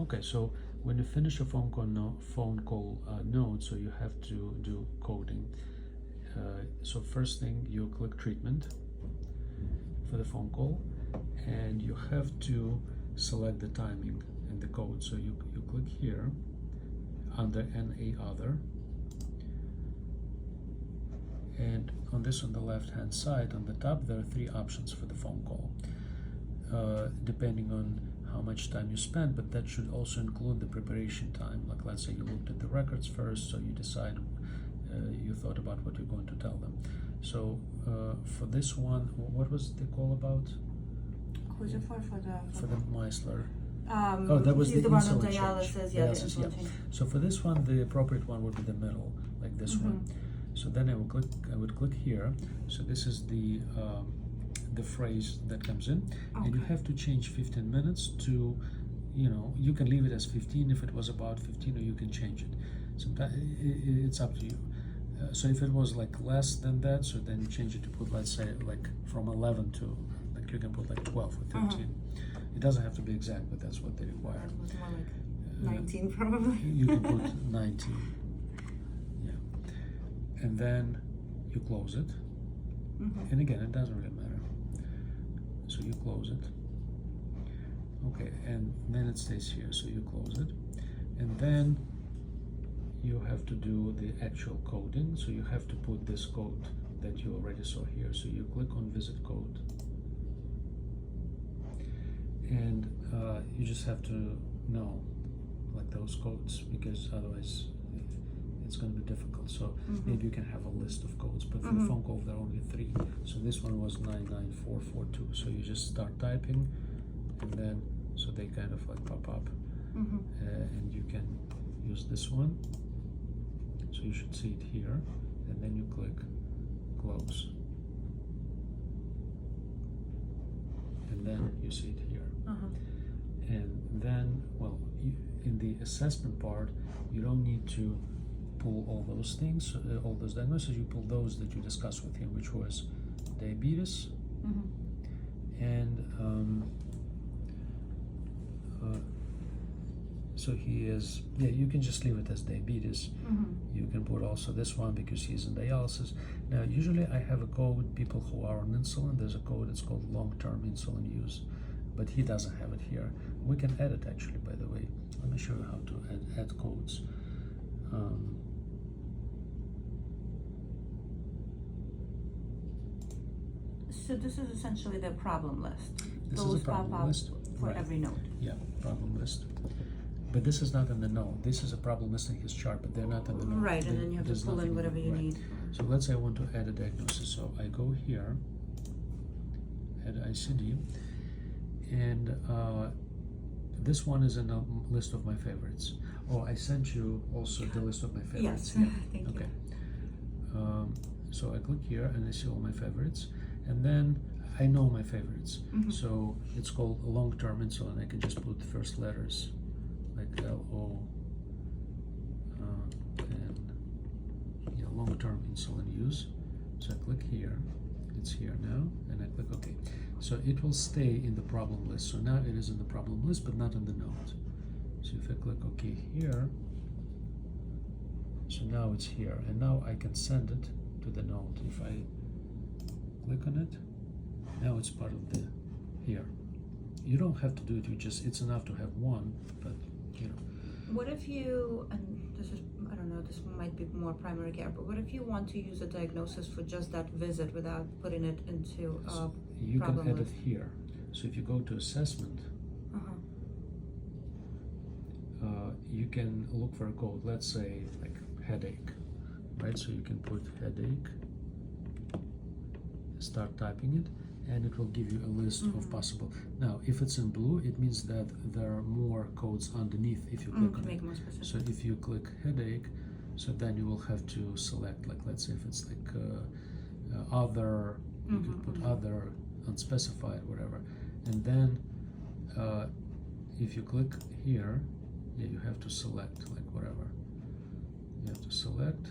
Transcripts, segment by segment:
Okay, so when you finish a phone call node, so you have to do coding. So first thing, you click treatment for the phone call, and you have to select the timing and the code. So you click here under NA other, and on the left hand side on the top there are three options for the phone call, depending on how much time you spend, but that should also include the preparation time. Like, let's say you looked at the records first, so you decide, you thought about what you're going to tell them. So for this one, what was the call about? Who's it for? For the Meisler. Oh, that was he's the the one on insulin dialysis. change. Yeah, the Dialysis, insulin change. So for this one, the appropriate one would be the middle, like this one. So then I would click here. So this is the phrase that comes in, and you have to change 15 minutes to, you can leave it as 15 if it was about 15, or you can change it. Sometimes it's up to you. So if it was like less than that, so then you change it to put, let's say, like from 11 to, like you can put like 12 or 13. It doesn't have to be exact, but that's what they require. It was more like 19 probably. You can put 19. Yeah. And then you close it. And again, it doesn't really matter. So you close it. Okay, and then it stays here, so you close it. And then you have to do the actual coding, so you have to put this code that you already saw here. So you click on visit code. And you just have to know like those codes, because otherwise it's going to be difficult. So maybe you can have a list of codes, but for the phone call there are only 3. So this one was 99442. So you just start typing, and then so they kind of like pop up, and you can use this one. So you should see it here, and then you click close, and then you see it here. And then, well, in the assessment part, you don't need to pull all those things, all those diagnoses. You pull those that you discussed with him, which was diabetes, and so he is, you can just leave it as diabetes. You can put also this one because he's in dialysis. Now, usually I have a code, people who are on insulin, there's a code, it's called long-term insulin use, but he doesn't have it here. We can add it actually, by the way. Let me show you how to add codes. So this is essentially the problem list. This Those is a problem pop out list for every node. Yeah, problem list. But this is not in the node. This is a problem list in his chart, but they're not in the node. Right, and then you have to pull in whatever you need. So let's say I want to add a diagnosis. So I go here, add ICD, and this one is in a list of my favorites. Oh, I sent you also the list of my favorites. Yes, thank you. Okay. So I click here and I see all my favorites, and then I know my favorites. So it's called long-term insulin. I can just put first letters like LO, and long-term insulin use. So I click here, it's here now, and I click OK. So it will stay in the problem list. So now it is in the problem list, but not in the node. So if I click OK here, so now it's here, and now I can send it to the node. If I click on it, now it's part of the here. You don't have to do it, it's enough to have one, but What if you, and this is, I don't know, this might be more primary care, but what if you want to use a diagnosis for just that visit without putting it into a you can problem add list? it here. So if you go to assessment, you can look for a code, let's say like headache, right? So you can put headache, start typing it, and it will give you a list of possible. Now, if it's in blue, it means that there are more codes underneath if you click on make it. more specific. So if you click headache, so then you will have to select, like, let's say if it's like other, you could put other, unspecified, whatever. And then if you click here, you have to select, like, whatever. You have to select,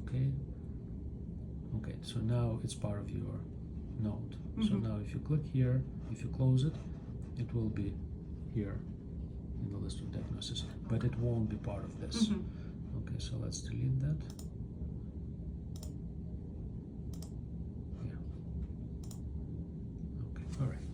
okay. Okay, so now it's part of your node. So now if you click here, if you close it, it will be here in the list of diagnosis, but it won't be part of this. Okay, so let's delete that. Yeah. Okay, all right.